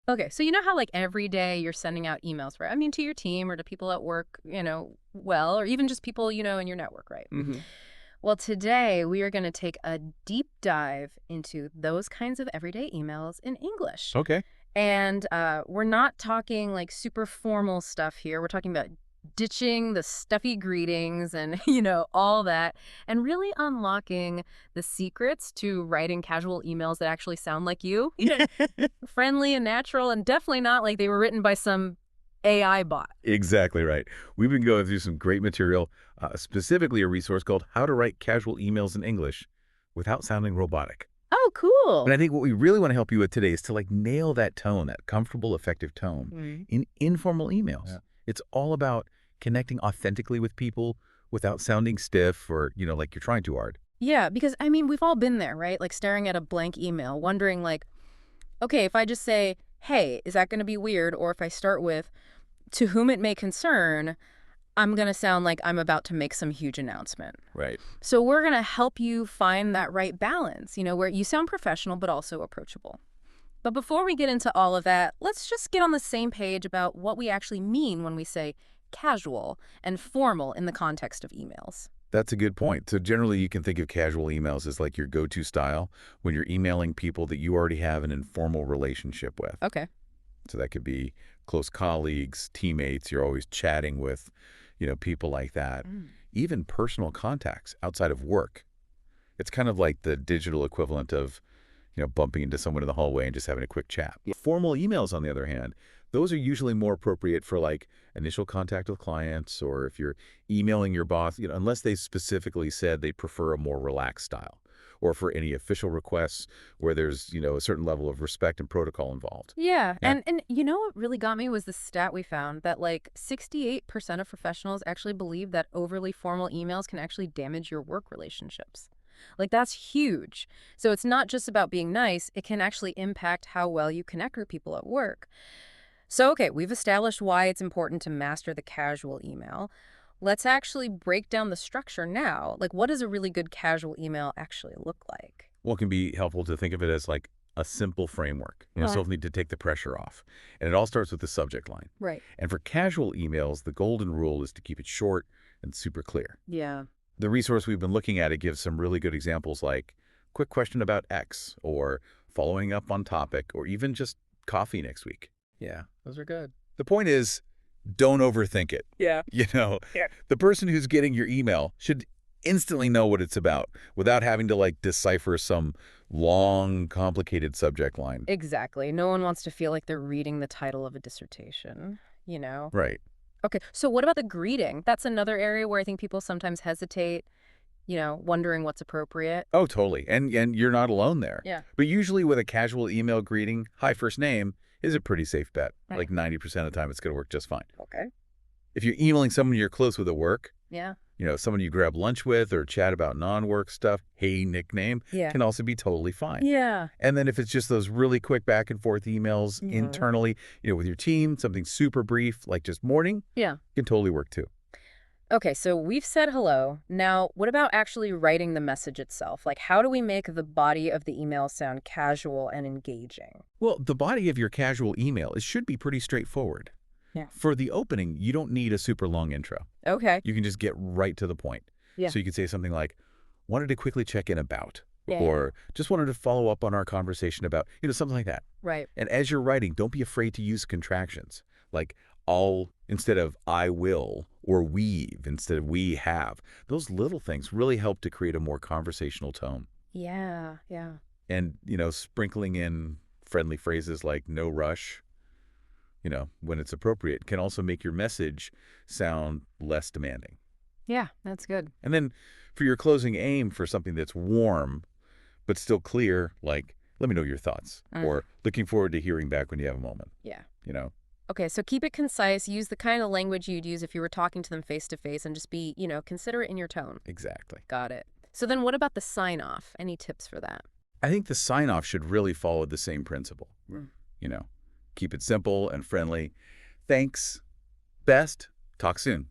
Okay, so you know how like every day you're sending out emails, right? I mean, to your team or to people at work, well, or even just people, in your network, right? Hmm. Well, today we are going to take a deep dive into those kinds of everyday emails in English. Okay. And we're not talking like super formal stuff here. We're talking about ditching the stuffy greetings and, all that, and really unlocking the secrets to writing casual emails that actually sound like you. Friendly and natural, and definitely not like they were written by some AI bot. Exactly right. We've been going through some great material, specifically a resource called How to Write Casual Emails in English Without Sounding Robotic. Oh, And cool. I think what we really want to help you with today is to like nail that tone, that comfortable, effective tone Mm. in informal emails. Yeah. It's all about connecting authentically with people without sounding stiff or, like you're trying too hard. Yeah, because I mean, we've all been there, right? Like staring at a blank email, wondering like, okay, if I just say, "Hey," is that going to be weird? Or if I start with, "To whom it may concern," I'm going to sound like I'm about to make some huge announcement. Right. So we're going to help you find that right balance, where you sound professional but also approachable. But before we get into all of that, let's just get on the same page about what we actually mean when we say casual and formal in the context of emails. That's a good point. So generally, you can think of casual emails as like your go-to style when you're emailing people that you already have an informal relationship with. Okay. So that could be close colleagues, teammates, you're always chatting with, people like that. Mm. Even personal contacts outside of work. It's kind of like the digital equivalent of, bumping into someone in the hallway and just having a quick chat. Yeah. Formal emails, on the other hand, those are usually more appropriate for like initial contact with clients or if you're emailing your boss, unless they specifically said they prefer a more relaxed style or for any official requests where there's, a certain level of respect and protocol involved. Yeah, Yeah. and you know what really got me was the stat we found that like 68% of professionals actually believe that overly formal emails can actually damage your work relationships. Like that's huge. So it's not just about being nice, it can actually impact how well you connect with people at work. So okay, we've established why it's important to master the casual email. Let's actually break down the structure now. Like what does a really good casual email actually look like? Well, it can be helpful to think of it as like a simple framework, Right. something to take the pressure off. And it all starts with the subject line. Right. And for casual emails, the golden rule is to keep it short and super clear. Yeah. The resource we've been looking at, it gives some really good examples like quick question about X or following up on topic or even just coffee next week. Yeah, those are good. The point is, don't overthink it. Yeah. You know, Yeah. the person who's getting your email should instantly know what it's about without having to like decipher some long, complicated subject line. Exactly. No one wants to feel like they're reading the title of a dissertation, you know? Right. Okay, so what about the greeting? That's another area where I think people sometimes hesitate, wondering what's appropriate. Oh, totally. And you're not alone there. Yeah. But usually with a casual email greeting, hi first name is a pretty safe bet. Right. Like 90% of the time it's going to work just fine. Okay. If you're emailing someone you're close with at work, Yeah. someone you grab lunch with or chat about non-work stuff, hey nickname, Yeah. can also be totally fine. Yeah. And then if it's just those really quick back and forth emails Mhm. internally, with your team, something super brief like just morning, Yeah. can totally work too. Okay, so we've said hello. Now, what about actually writing the message itself? Like, how do we make the body of the email sound casual and engaging? Well, the body of your casual email, it should be pretty straightforward. Yeah. For the opening, you don't need a super long intro. Okay. You can just get right to the point. Yeah. So you could say something like, wanted to quickly check in about, Yeah. or just wanted to follow up on our conversation about, something like that. Right. And as you're writing, don't be afraid to use contractions like I'll instead of I will or we've instead of we have. Those little things really help to create a more conversational tone. Yeah. Yeah. And, sprinkling in friendly phrases like no rush, when it's appropriate, can also make your message sound less demanding. Yeah, that's good. And then for your closing, aim for something that's warm but still clear, like let me know your thoughts or looking forward to hearing back when you have a moment, Yeah. you know. Okay, so keep it concise. Use the kind of language you'd use if you were talking to them face to face and just be, considerate in your tone. Exactly. Got it. So then what about the sign off? Any tips for that? I think the sign off should really follow the same principle. Mm. You know, keep it simple and friendly. Thanks. Best. Talk soon.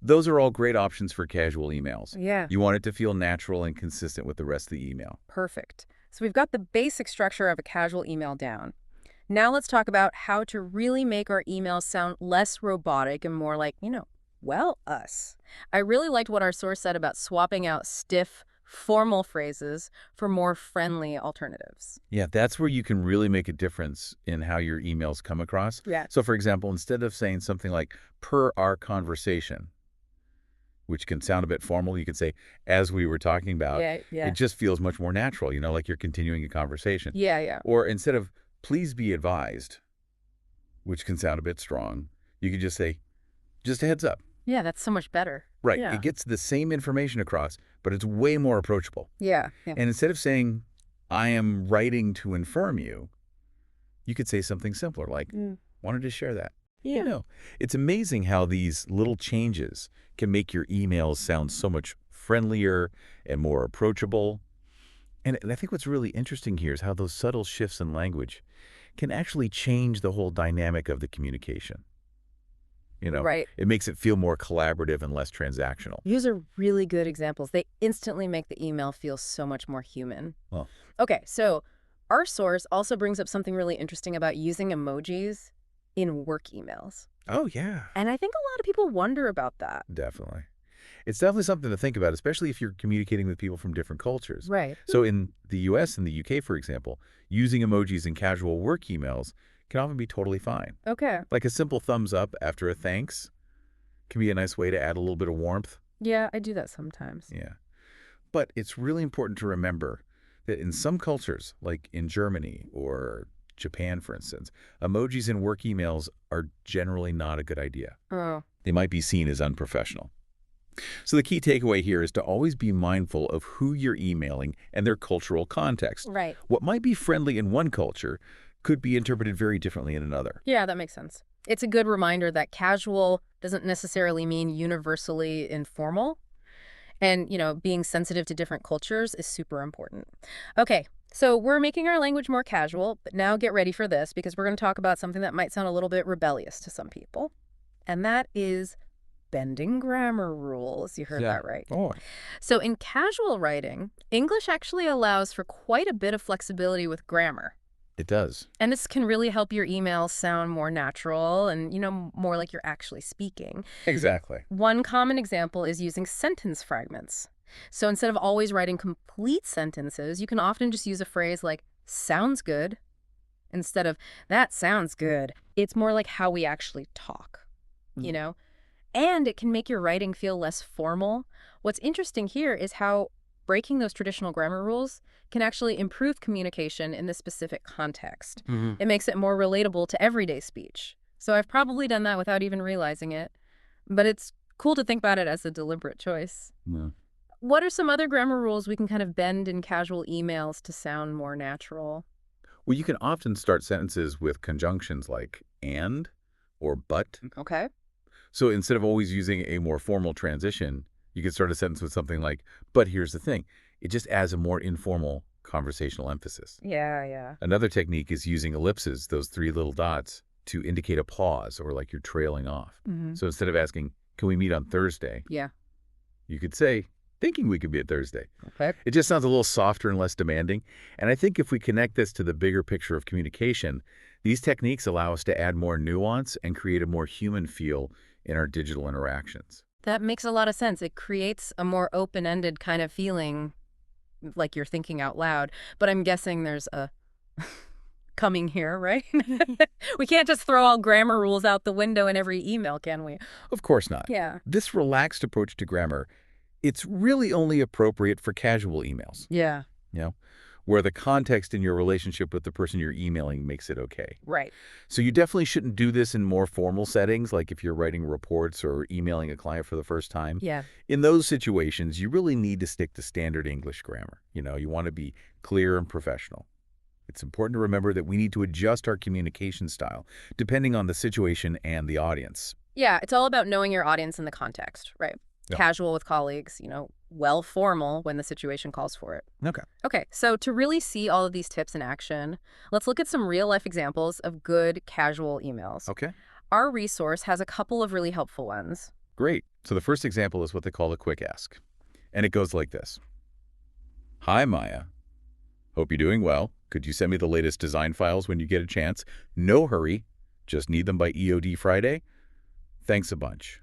Those are all great options for casual emails. Yeah. You want it to feel natural and consistent with the rest of the email. Perfect. So we've got the basic structure of a casual email down. Now let's talk about how to really make our emails sound less robotic and more like, well, us. I really liked what our source said about swapping out stiff, formal phrases for more friendly alternatives. Yeah, that's where you can really make a difference in how your emails come across. Yeah. So, for example, instead of saying something like, per our conversation, which can sound a bit formal, you could say, as we were talking about. Yeah. It just feels much more natural, like you're continuing a conversation. Yeah. Or instead of, please be advised, which can sound a bit strong, you could just say, just a heads up. Yeah, that's so much better. Right. Yeah. It gets the same information across, but it's way more approachable. Yeah. And instead of saying, I am writing to inform you, you could say something simpler like, wanted to share that. Yeah. It's amazing how these little changes can make your emails sound so much friendlier and more approachable. And I think what's really interesting here is how those subtle shifts in language can actually change the whole dynamic of the communication. Right. It makes it feel more collaborative and less transactional. These are really good examples. They instantly make the email feel so much more human. Well, Okay, so our source also brings up something really interesting about using emojis in work emails. oh, yeah, And I think a lot of people wonder about that. definitely. It's definitely something to think about, especially if you're communicating with people from different cultures. Right. So in the US and the UK, for example, using emojis in casual work emails can often be totally fine. Okay. Like a simple thumbs up after a thanks can be a nice way to add a little bit of warmth. Yeah, I do that sometimes. Yeah. But it's really important to remember that in some cultures, like in Germany or Japan, for instance, emojis in work emails are generally not a good idea. Oh. They might be seen as unprofessional. So the key takeaway here is to always be mindful of who you're emailing and their cultural context. Right. What might be friendly in one culture could be interpreted very differently in another. Yeah, that makes sense. It's a good reminder that casual doesn't necessarily mean universally informal. And, being sensitive to different cultures is super important. Okay, so we're making our language more casual, but now get ready for this because we're going to talk about something that might sound a little bit rebellious to some people. And that is bending grammar rules. You heard that right. Oh, So in casual writing, English actually allows for quite a bit of flexibility with grammar. it does. And this can really help your emails sound more natural and, more like you're actually speaking. Exactly. One common example is using sentence fragments. So instead of always writing complete sentences, you can often just use a phrase like, sounds good, instead of, that sounds good. It's more like how we actually talk, And it can make your writing feel less formal. What's interesting here is how breaking those traditional grammar rules can actually improve communication in this specific context. It makes it more relatable to everyday speech. So I've probably done that without even realizing it. But it's cool to think about it as a deliberate choice. Yeah. What are some other grammar rules we can kind of bend in casual emails to sound more natural? Well, you can often start sentences with conjunctions like and or but. Okay. So instead of always using a more formal transition, you can start a sentence with something like, but here's the thing. It just adds a more informal conversational emphasis. Yeah. Another technique is using ellipses, those three little dots, to indicate a pause or like you're trailing off. So instead of asking, can we meet on Thursday? Yeah. You could say, thinking we could meet Thursday. Okay. It just sounds a little softer and less demanding. And I think if we connect this to the bigger picture of communication, these techniques allow us to add more nuance and create a more human feel in our digital interactions. That makes a lot of sense. It creates a more open-ended kind of feeling, like you're thinking out loud. But I'm guessing there's a coming here, right? We can't just throw all grammar rules out the window in every email, can we? Of course not. Yeah. This relaxed approach to grammar, it's really only appropriate for casual emails, Yeah. where the context in your relationship with the person you're emailing makes it okay. Right. So you definitely shouldn't do this in more formal settings, like if you're writing reports or emailing a client for the first time. Yeah. In those situations, you really need to stick to standard English grammar. You want to be clear and professional. It's important to remember that we need to adjust our communication style depending on the situation and the audience. Yeah, it's all about knowing your audience and the context, right? Yeah. Casual with colleagues, well formal when the situation calls for it. Okay. Okay, so to really see all of these tips in action, let's look at some real-life examples of good casual emails. Okay. Our resource has a couple of really helpful ones. Great. So the first example is what they call a quick ask. And it goes like this. Hi, Maya. Hope you're doing well. Could you send me the latest design files when you get a chance? No hurry. Just need them by EOD Friday? Thanks a bunch.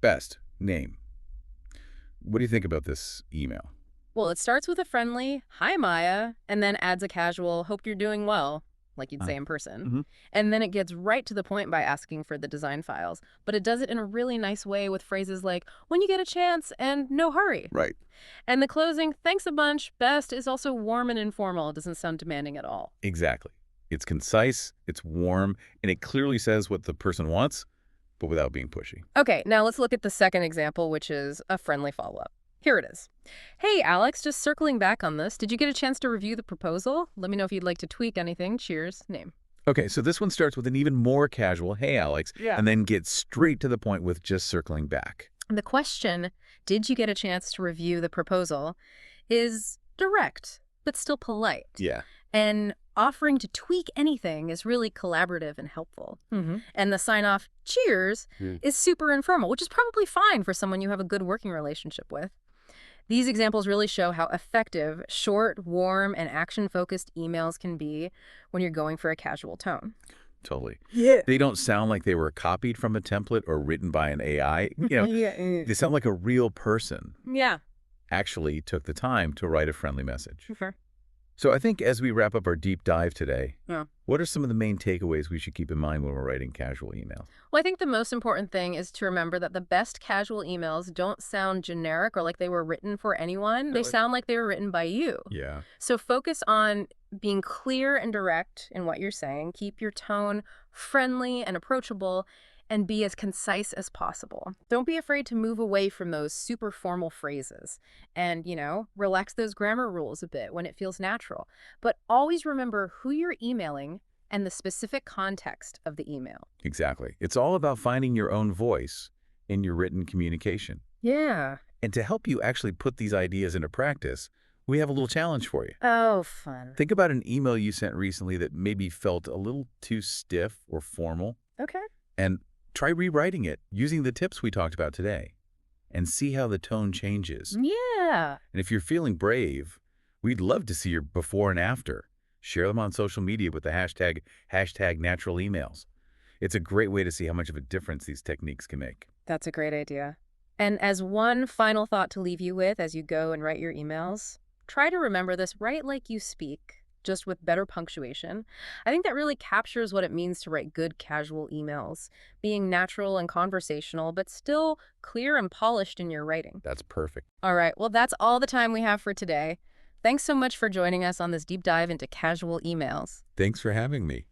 Best. Name. What do you think about this email? Well, it starts with a friendly, "Hi, Maya," and then adds a casual, "Hope you're doing well," like you'd say in person. Mhm. And then it gets right to the point by asking for the design files. But it does it in a really nice way with phrases like, "when you get a chance," and "no hurry." Right. And the closing, "Thanks a bunch, best," is also warm and informal. It doesn't sound demanding at all. Exactly. It's concise, it's warm, and it clearly says what the person wants, but without being pushy. Okay, now let's look at the second example, which is a friendly follow-up. Here it is. "Hey, Alex, just circling back on this. Did you get a chance to review the proposal? Let me know if you'd like to tweak anything. Cheers. Name." Okay, so this one starts with an even more casual, "Hey, Alex," Yeah. and then gets straight to the point with just circling back. And the question, "Did you get a chance to review the proposal?" is direct, but still polite. Yeah. And offering to tweak anything is really collaborative and helpful. And the sign-off, "Cheers," is super informal, which is probably fine for someone you have a good working relationship with. These examples really show how effective short, warm, and action-focused emails can be when you're going for a casual tone. Totally. Yeah. They don't sound like they were copied from a template or written by an AI. Yeah. They sound like a real person Yeah. actually took the time to write a friendly message. Fair. So I think as we wrap up our deep dive today, Yeah. what are some of the main takeaways we should keep in mind when we're writing casual emails? Well, I think the most important thing is to remember that the best casual emails don't sound generic or like they were written for anyone. They Really? sound like they were written by you. Yeah. So focus on being clear and direct in what you're saying. Keep your tone friendly and approachable, and be as concise as possible. Don't be afraid to move away from those super formal phrases and, relax those grammar rules a bit when it feels natural. But always remember who you're emailing and the specific context of the email. Exactly. It's all about finding your own voice in your written communication. Yeah. And to help you actually put these ideas into practice, we have a little challenge for you. Oh, fun. Think about an email you sent recently that maybe felt a little too stiff or formal, Okay. and try rewriting it using the tips we talked about today and see how the tone changes. Yeah. And if you're feeling brave, we'd love to see your before and after. Share them on social media with the hashtag natural emails. It's a great way to see how much of a difference these techniques can make. That's a great idea. And as one final thought to leave you with as you go and write your emails, try to remember this: write like you speak, just with better punctuation. I think that really captures what it means to write good casual emails, being natural and conversational, but still clear and polished in your writing. That's perfect. All right, well, that's all the time we have for today. Thanks so much for joining us on this deep dive into casual emails. Thanks for having me.